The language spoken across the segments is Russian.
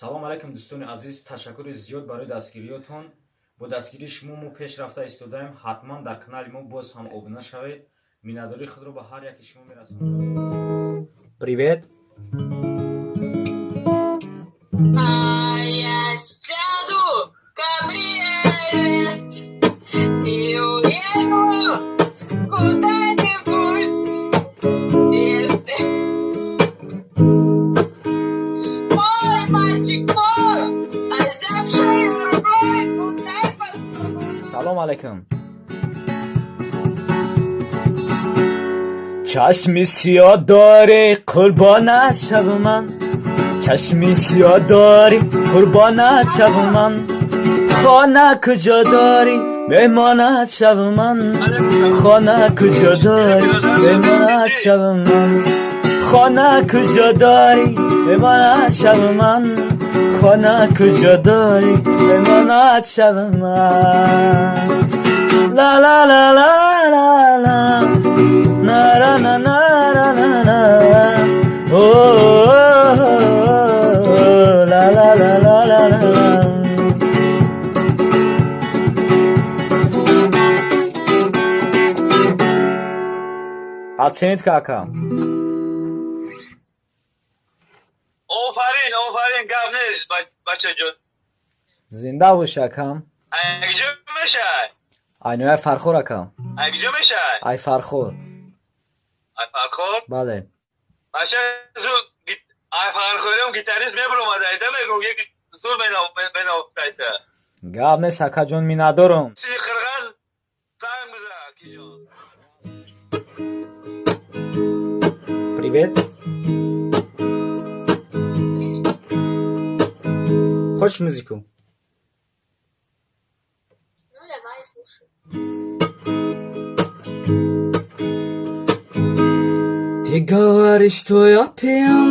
салом алайкум дӯстони азиз, ташаккури зиёд барои дастгириётон. Бо дастгирии шумо мо пешрафта истодаем. Ҳатман дар канали мо боз ҳам обуна шавед. Миннатдории худро ба ҳар яки шумо мерасонам. Привет. Я сяду в кабриолет и уеду куда-нибудь, если мой мальчик мой, озябший рукой, куда поступать. Салом алайкум. چشمی سیاه داری قربانت شوم من، چشمی سیاه داری قربانت شوم من، خانه کجا داری مهمانت شوم من، خانه کجا داری مهمانت شوم من، خانه کجا داری مهمانت شوم من، خانه کجا داری مهمانت شوم من. لا لا لا لا لا لا na na na na na na oh la la la la la la. Оценит кака. آفرین گپ نیست بچه جون. زنده باش اکم. اگجا میشه؟ اینو فرخور اکم. اگجا میشه؟ ای فرخور. ای فرخور؟ بله. بچه زود ای فرخورم گیتاریست میبرم دایده میگم یک زور بینو دایده. گپ نیست اکا جون می ندارم. سیدی خرغان تایم بزن کی جون. Привет. Хочешь музыку? Ну, давай, слушай. Ты говоришь, что я пьян,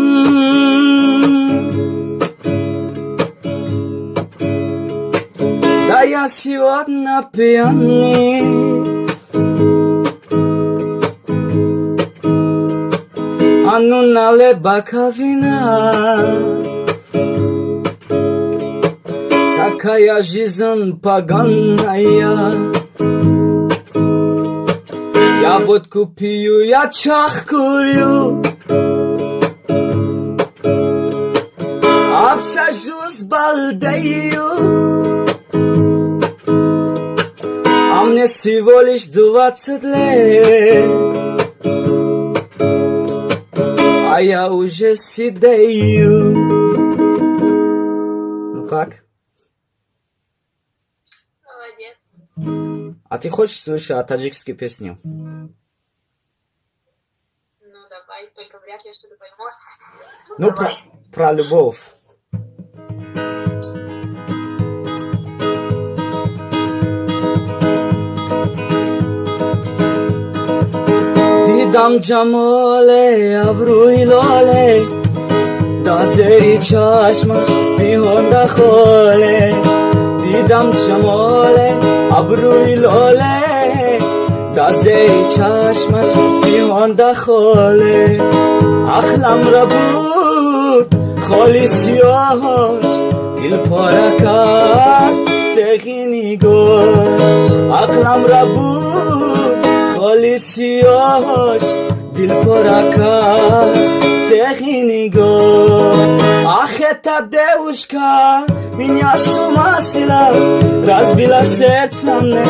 да я сегодня пьяный. А ну налей бокал вина, какая жизнь поганая. Я водку пью, я чах курю, обсажусь балдею, а мне всего лишь 20 лет, а я уже сидею. Ну как? Молодец. А ты хочешь слушать таджикскую песню? Ну, давай, только вряд ли я что-то пойму. Ну, про любовь. دیدم جمال ابروی لاله، دازری چشمش میهنده خاله. دیدم جمال ابروی لاله، دازری چشمش میهنده خاله. عقلم را بود خالی سیاهاش، دل پاره کرد تقی نگاش. عقلم را بود خالی سیاهاش، دل پاره کرد تقی نگاش. آخه ta девушка меня с ума свела, разбила сердце мне,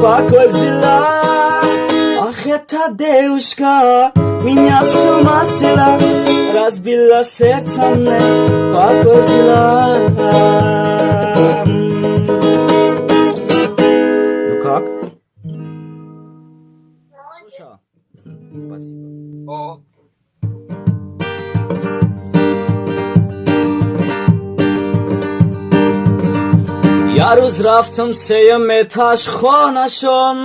покой взяла. Ах, эта девушка меня с ума свела, разбила сердце мне, покой взяла. Ну как? Молодец. Спасибо. О. Я روز رفتم سیم تاش خانشون،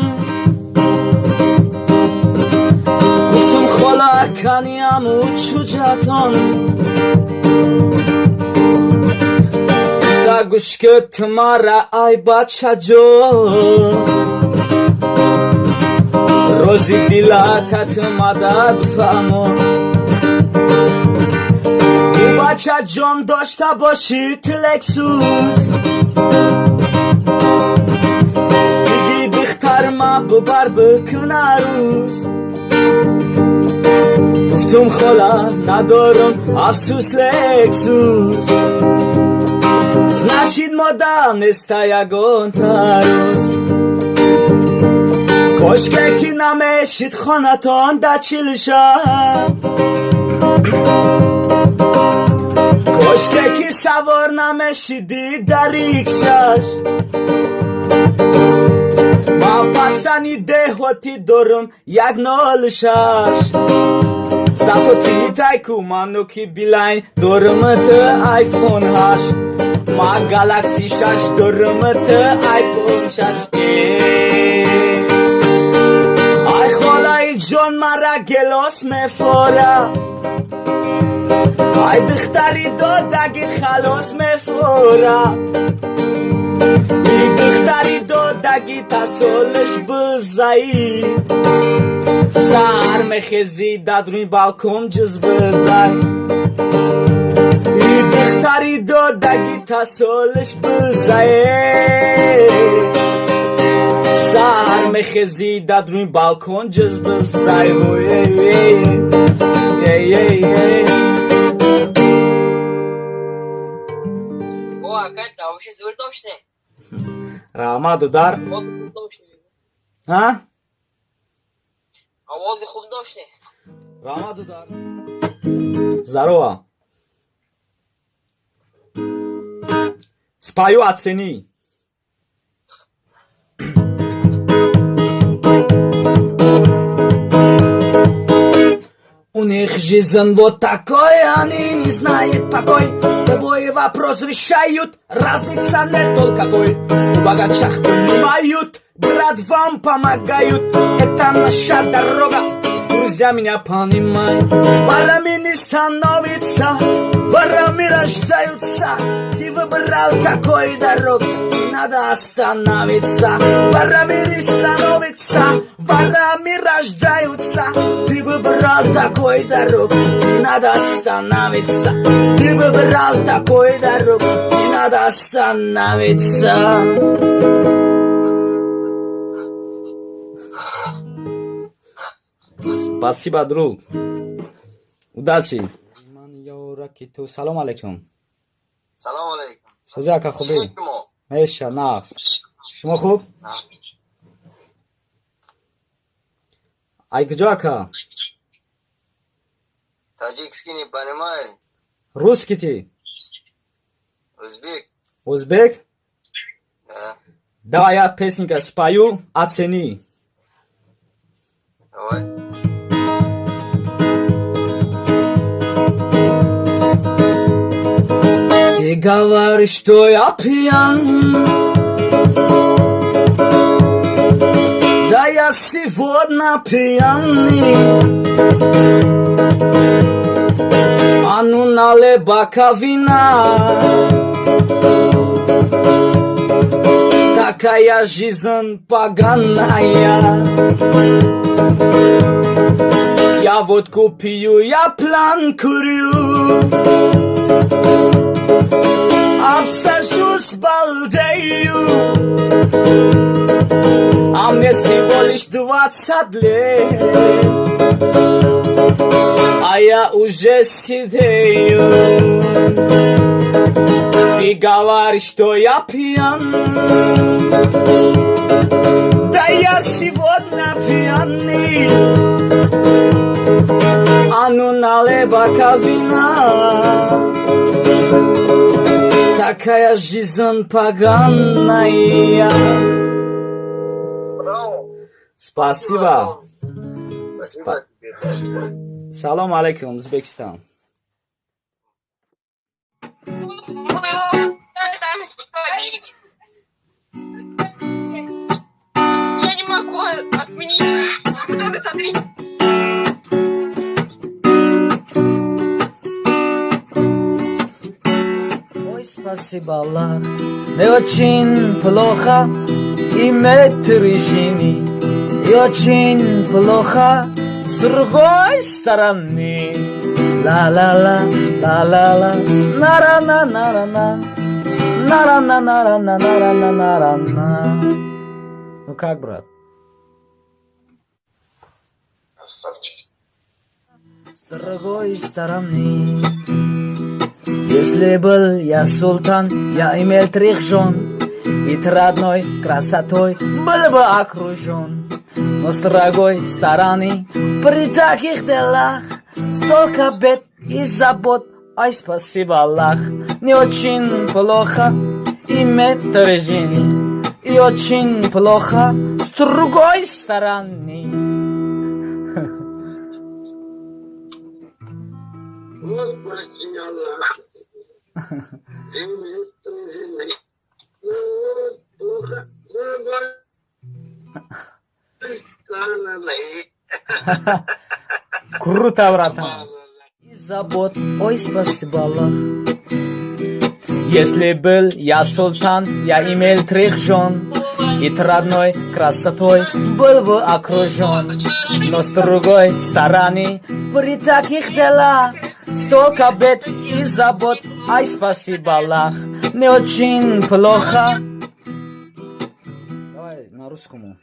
گفتم خالا کنیم و چوجتون. گفته گوش که تماره ای بچه جون، روزی دیلاتت مده بفهمون. بچه جان داشته باشی تلکسوس دیگی دختر ما ببر بکن عروس گفتم خاله ندارم افسوس لکسوس значит мода неста ягон тарус кошке ки намешид хонатон да чилша кошке ки савор намешиди да рикшаш ма пацани деҳоти дорум як нол шаш зато ти тайку ману ки билайн дорум ты айфон 8 ما گالاکسی 6 دارم تو آیفون 6 ای خالای جان مرا گلاس میفوره ای دختری دادگی خلاص میفوره ای دختری دادگی تسولش بزایی سر میخیزی دادروی بالکن جز بزایی دختری دادگی تسالش بزایه سهر میخزی داد روی بالکن جز بزایه О, Катя, вообще звертовшне. Рама дудар. Вот довшне. А? А вози хуб довшне. Рама дудар. Здорово. Спою оцени. У них жизнь вот такой, они не знают покой. Любой вопрос решают, разница не только какой. У богачах понимают, брат вам помогают. Это наша дорога, друзья меня понимают. Ворами не становится, ворами рождаются. Ты выбрал такой дорог, не надо остановиться. Ворами не становится, ворами рождаются. Ты выбрал такой дорог, не надо остановиться. Ты выбрал такой дорог, не надо остановиться. Спасибо, друг. Удачи. Салам алейкум. Салам алейкум. Соза ака хубӣ? Меша нақс. Шумо хуб? Ай куҷо ака? Таджикский не понимаю. Русский ты? Узбек. Узбек? Да. Давай я песенка спою, оцени. Давай. Ты говоришь, что я пьян. Да я сегодня пьяный. А ну налей бокал вина. Такая жизнь поганая. Я водку пью, я план курю. Обсажусь, балдею. А мне всего лишь 20 лет. А я уже сидею. Ты говоришь, что я пьян. Да я сегодня пьяный. А ну налей бокал вина. Такая жизнь поганая. Спасибо. Салам алейкум, Узбекистан. Там спалить. Я не могу отменить. Кто-то смотри. Ой, спасибо, Аллах. Не очень плохо иметь режими. И очень плохо с другой стороны. La la la, la la la, nara na nara na, нара на нара на нара на нара на. Ну как, брат? Красавчик. С другой стороны, если был я султан, я имел 3 жен, и родной красотой был бы окружен. Но с другой стороны, при таких делах столько бед и забот. Ай, спасибо, Аллах. Не очень плохо иметь 3 жены, и очень плохо с другой стороны. Господи, Аллах. Круто, братан. И забот, ой, спасибо, Аллах. Если был я султан, я имел 3 жен, и родной красотой был бы окружен. Но с другой стороны, при таких делах столько бед и забот, ай, спасибо, Аллах. Не очень плохо. Давай на русскому.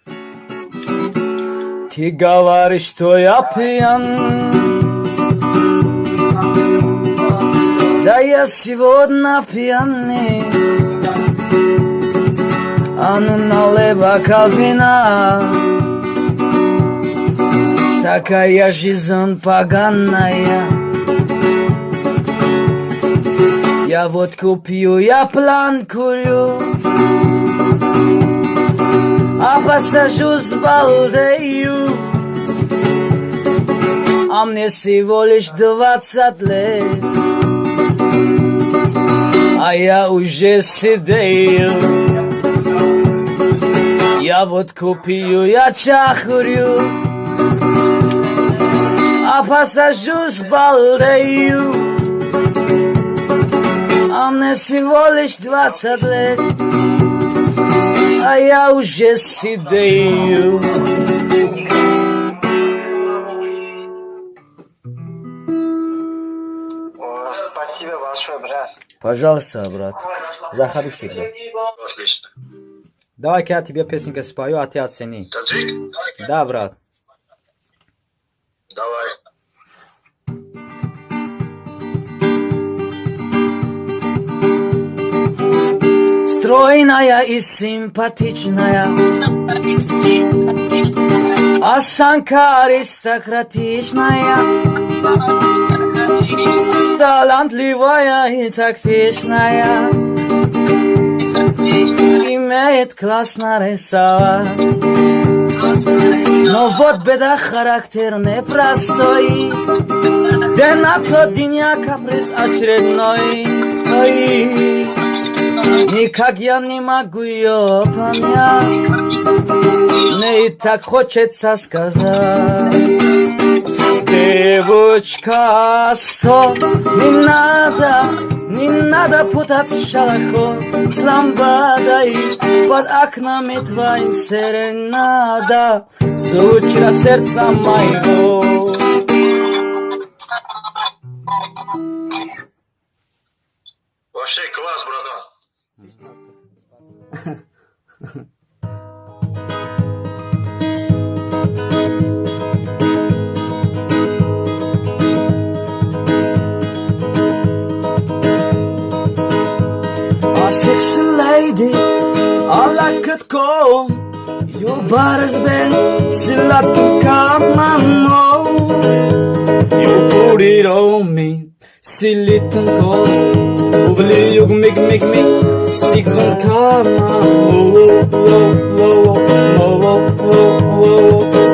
Ты говоришь, что я пьян. Да я сегодня пьяный. А ну налей бокал вина. Такая жизнь поганая. Я водку пью, я план курю, а посажусь, балдею. А мне всего лишь 20 лет, а я уже сидею. Я водку пью, я чахурю, а посажусь, балдею. А мне всего лишь 20 лет, а я уже сидею. О, спасибо большое, брат. Пожалуйста, брат, заходи всегда. Отлично. Давай-ка я тебе песенку спою, а ты оцени. Таджик? Да, брат. Давай. Стройная и симпатичная, осанка аристократичная, талантливая и тактичная, имеет классно рисовать. Но вот беда, характер непростой, да на тот день я каприз очередной. Ой, никак я не могу ее понять, мне и так хочется сказать. Девочка, стоп, не надо путать шалахо с ламбадой. Под окнами твоим серенада звучит сердца моего. Вообще класс, братан. A sexy lady, I like it go. Your body's been still up to come on. You put it on me, silly to go. Hopefully you make me sick from karma.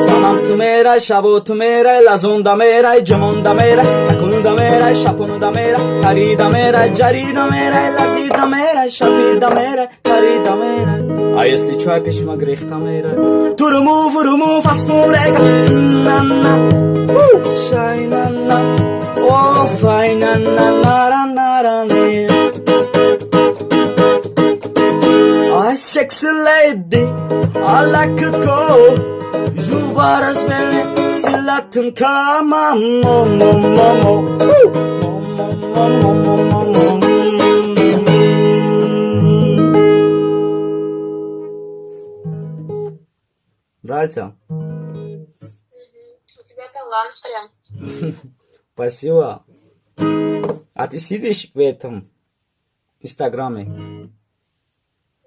Sanam tu mera, shavo tu mera, lazon da mera, jamon da mera, takun da mera, shapon da mera, kari da mera, jari da mera, lazi da mera, shapi da mera, kari da mera. А если чё, опять грех там мера. Туруму, фаскурека, синана, шайнана, о, файнана, нара-нара-не. I sexy lady, I like it go. You bought us, baby, still hayatın kamam. Нравится? У тебя талант прям. Спасибо. А ты сидишь в этом инстаграме?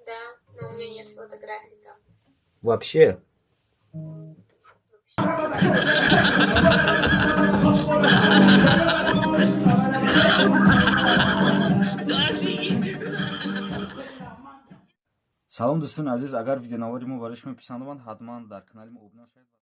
Да, но у меня нет фотографий там. Вообще? салом дӯстони азиз, агар видеонавари мо барои шумо писандованд, ҳатман дар канали мо обуна шавед.